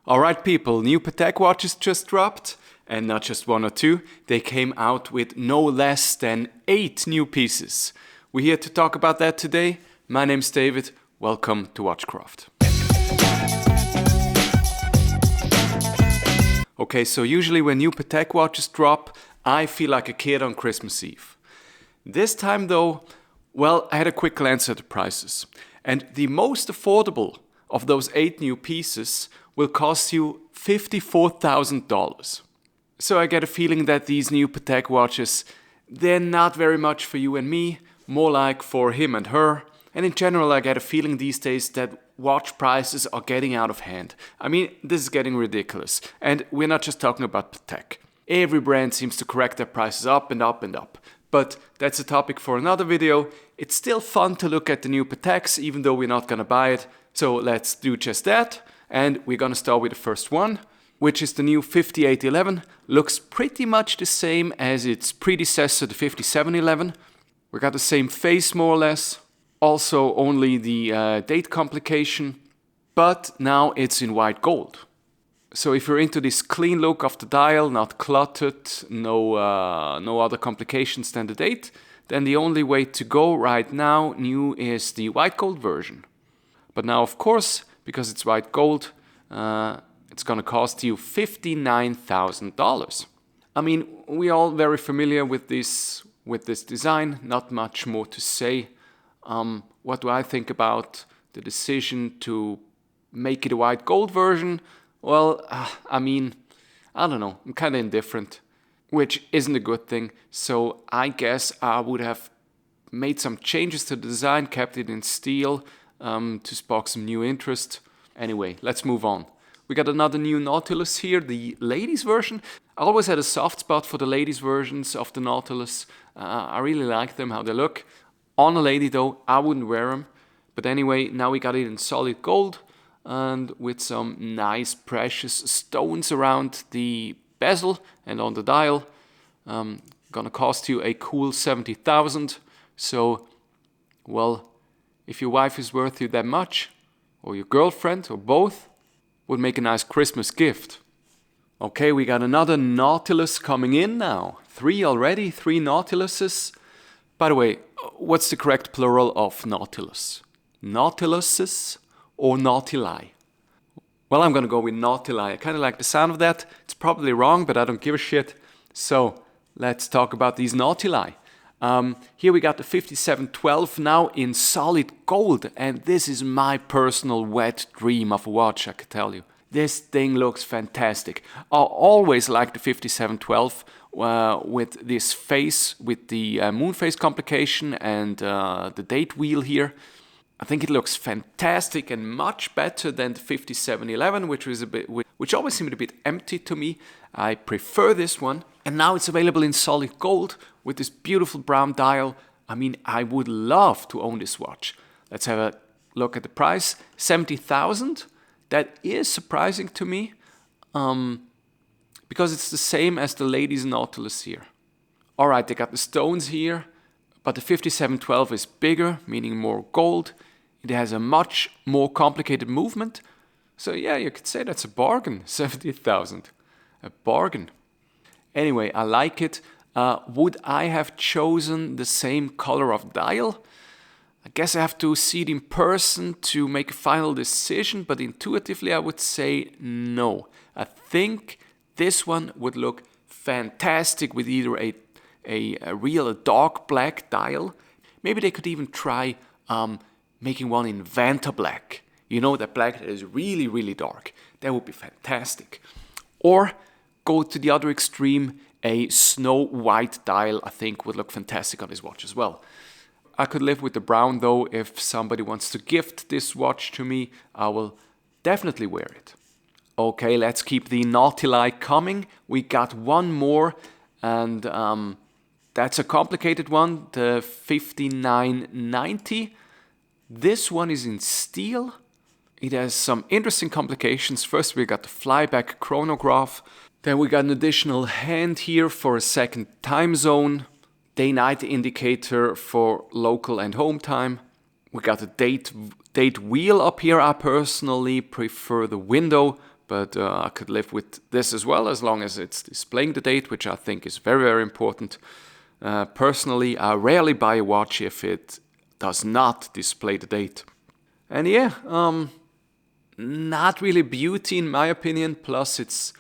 Alright people, new Patek watches just dropped, and not just one or two, they came out with no less than 8 new pieces. We're here to talk about that today. My name's David, welcome to Watchcraft. Okay, so usually when new Patek watches drop, I feel like a kid on Christmas Eve. This time though, well, I had a quick glance at the prices, and the most affordable of those 8 new pieces will cost you $54,000. So I get a feeling that these new Patek watches, they're not very much for you and me, more like for him and her. And in general, I get a feeling these days that watch prices are getting out of hand. I mean, this is getting ridiculous. And we're not just talking about Patek. Every brand seems to correct their prices up and up and up. But that's a topic for another video. It's still fun to look at the new Pateks, even though we're not gonna buy it. So let's do just that. And we're gonna start with the first one, which is the new 5811. Looks pretty much the same as its predecessor, the 5711. We got the same face more or less. Also only the date complication, but now it's in white gold. So if you're into this clean look of the dial, not cluttered, no other complications than the date, then the only way to go right now, new, is the white gold version. But now, of course, because it's white gold, it's gonna cost you $59,000. I mean, we're all very familiar with this design, not much more to say. What do I think about the decision to make it a white gold version? Well, I mean, I don't know, I'm kind of indifferent, which isn't a good thing. So I guess I would have made some changes to the design, kept it in steel to spark some new interest. Anyway, let's move on. We got another new Nautilus here, the ladies version. I always had a soft spot for the ladies versions of the Nautilus. I really like them, how they look. On a lady though, I wouldn't wear them. But anyway, now we got it in solid gold and with some nice precious stones around the bezel and on the dial. Gonna cost you a cool $70,000. So, well, if your wife is worth you that much, or your girlfriend, or both, would make a nice Christmas gift. Okay, we got another Nautilus coming in now. 3 already, 3 Nautiluses. By the way, what's the correct plural of Nautilus? Nautiluses or Nautili? Well, I'm gonna go with Nautili. I kind of like the sound of that. It's probably wrong, but I don't give a shit. So, let's talk about these Nautili. Here we got the 5712 now in solid gold, and this is my personal wet dream of a watch, I can tell you. This thing looks fantastic. I always liked the 5712 with this face, with the moon phase complication and the date wheel here. I think it looks fantastic and much better than the 5711, which always seemed a bit empty to me. I prefer this one. And now it's available in solid gold with this beautiful brown dial. I mean, I would love to own this watch. Let's have a look at the price. $70,000. That is surprising to me because it's the same as the ladies Nautilus here. All right, they got the stones here, but the 5712 is bigger, meaning more gold. It has a much more complicated movement. So yeah, you could say that's a bargain, 70,000. A bargain. Anyway, I like it. Would I have chosen the same color of dial? I guess I have to see it in person to make a final decision, but intuitively I would say no. I think this one would look fantastic with either a real dark black dial. Maybe they could even try making one in Vanta black. You know, that black that is really, really dark. That would be fantastic. Or go to the other extreme, a snow white dial, I think would look fantastic on this watch as well. I could live with the brown though. If somebody wants to gift this watch to me, I will definitely wear it. Okay, let's keep the Nautili coming. We got one more, and that's a complicated one, the 5990. This one is in steel. It has some interesting complications. First we got the flyback chronograph. Then we got an additional hand here for a second time zone. Day-night indicator for local and home time. We got a date wheel up here. I personally prefer the window, but I could live with this as well, as long as it's displaying the date, which I think is very, very important. Personally, I rarely buy a watch if it does not display the date. And yeah, not really beauty in my opinion, plus it's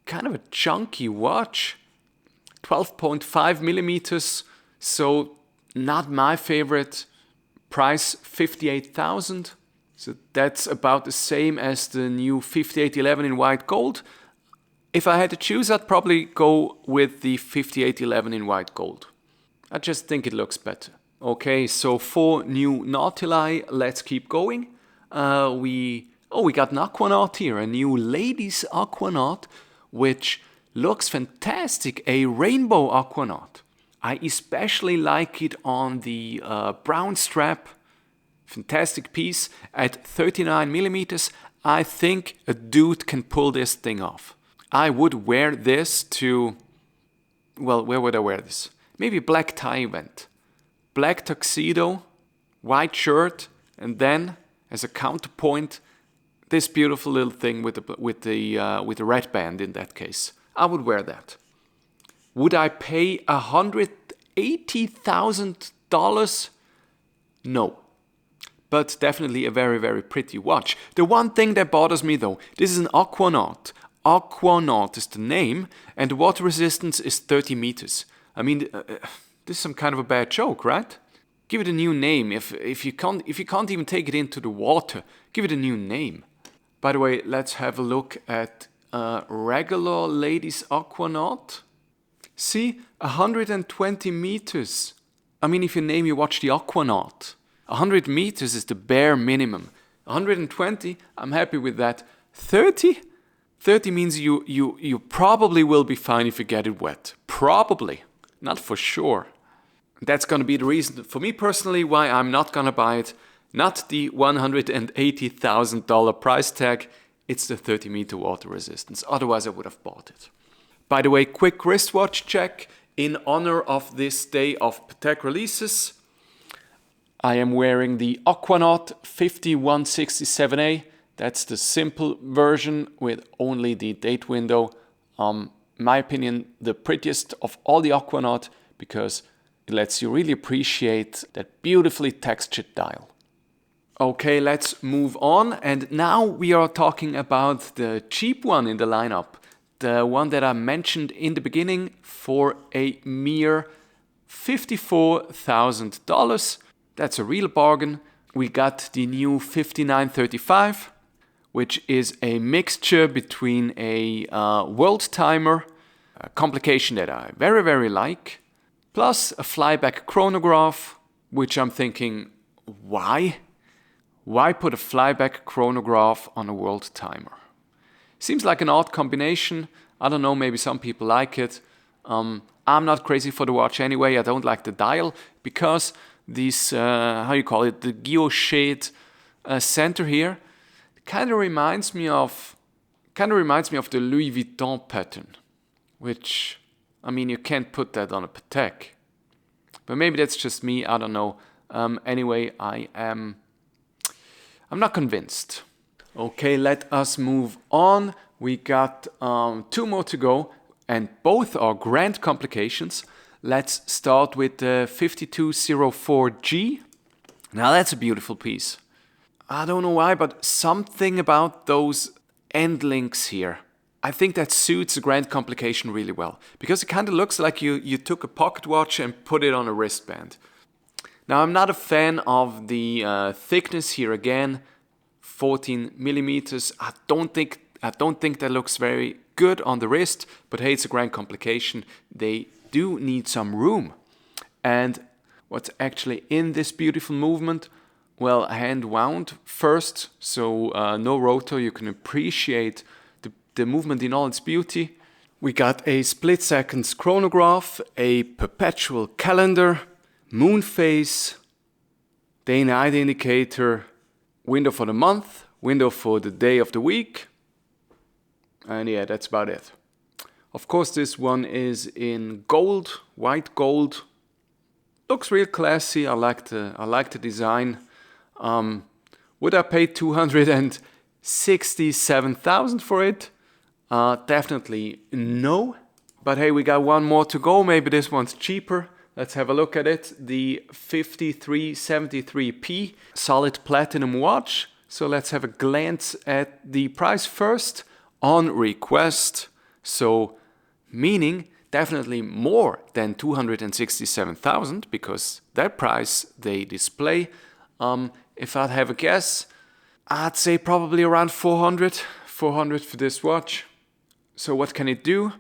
kind of a chunky watch. 12.5 millimeters, so not my favorite. Price 58,000. So that's about the same as the new 5811 in white gold. If I had to choose, I'd probably go with the 5811 in white gold. I just think it looks better. Okay, so 4 new Nautili, let's keep going. We got an Aquanaut here, a new Ladies Aquanaut, which looks fantastic, a rainbow Aquanaut. I especially like it on the brown strap. Fantastic piece at 39 millimeters. I think a dude can pull this thing off. I would wear this to, well, where would I wear this? Maybe a black tie event. Black tuxedo, white shirt, and then as a counterpoint, this beautiful little thing with the red band in that case. I would wear that. Would I pay $180,000? No. But definitely a very, very pretty watch. The one thing that bothers me though, this is an Aquanaut. Aquanaut is the name, and the water resistance is 30 meters. I mean, this is some kind of a bad joke, right? Give it a new name. If you can't even take it into the water, give it a new name. By the way, let's have a look at regular Ladies Aquanaut. See, 120 meters. I mean, if you name your watch the Aquanaut, 100 meters is the bare minimum. 120, I'm happy with that. 30? 30 means you probably will be fine if you get it wet. Probably, not for sure. That's going to be the reason for me personally why I'm not going to buy it. Not the $180,000 price tag, it's the 30 meter water resistance. Otherwise I would have bought it. By the way, quick wristwatch check in honor of this day of Patek releases. I am wearing the Aquanaut 5167A. That's the simple version with only the date window. In my opinion, the prettiest of all the Aquanaut because it lets you really appreciate that beautifully textured dial. Okay, let's move on. And now we are talking about the cheap one in the lineup. The one that I mentioned in the beginning for a mere $54,000. That's a real bargain. We got the new 5935, which is a mixture between a world timer, a complication that I very, very like, plus a flyback chronograph, which I'm thinking, why? Why put a flyback chronograph on a world timer? Seems like an odd combination. I don't know, maybe some people like it. I'm not crazy for the watch anyway. I don't like the dial because this, the guilloche center here kind of reminds me of the Louis Vuitton pattern, which, I mean, you can't put that on a Patek. But maybe that's just me, I don't know. Anyway, I'm not convinced. Okay, let us move on. We got 2 more to go, and both are grand complications. Let's start with the 5204G. Now that's a beautiful piece. I don't know why, but something about those end links here. I think that suits a grand complication really well. Because it kind of looks like you took a pocket watch and put it on a wristband. Now I'm not a fan of the thickness here again. 14 millimeters. I don't think that looks very good on the wrist, but hey, it's a grand complication. They do need some room. And what's actually in this beautiful movement? Well, hand wound first, so no rotor. You can appreciate the movement in all its beauty. We got a split seconds chronograph, a perpetual calendar, moon phase, day and night indicator, window for the month, window for the day of the week, and yeah, that's about it. Of course, this one is in gold, white gold. Looks real classy. I like the design. Would I pay $280,000 67,000 for it? Definitely no. But hey, we got one more to go. Maybe this one's cheaper. Let's have a look at it. The 5373P solid platinum watch. So let's have a glance at the price first. On request. So meaning definitely more than 267,000 because that price they display. If I'd have a guess, I'd say probably around 400 for this watch. So what can it do?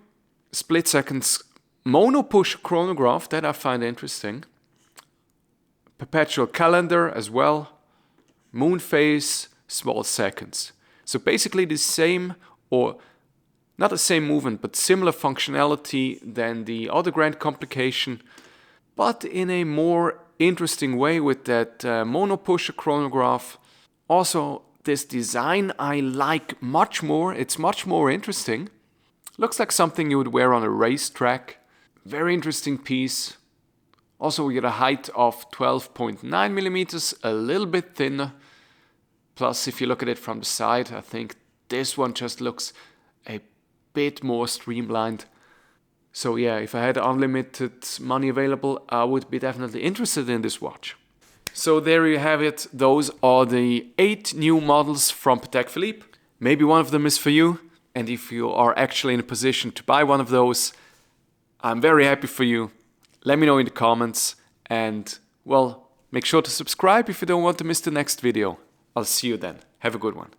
Split seconds mono push chronograph, that I find interesting. Perpetual calendar as well. Moon phase, small seconds. So basically the same, or not the same movement, but similar functionality than the other grand complication, but in a more interesting way with that mono push chronograph. Also, this design I like much more. It's much more interesting. Looks like something you would wear on a racetrack. Very interesting piece. Also, we get a height of 12.9 millimeters, a little bit thinner. Plus, if you look at it from the side, I think this one just looks a bit more streamlined. So yeah, if I had unlimited money available, I would be definitely interested in this watch. So there you have it. Those are the 8 new models from Patek Philippe. Maybe one of them is for you. And if you are actually in a position to buy one of those, I'm very happy for you. Let me know in the comments. And well, make sure to subscribe if you don't want to miss the next video. I'll see you then. Have a good one.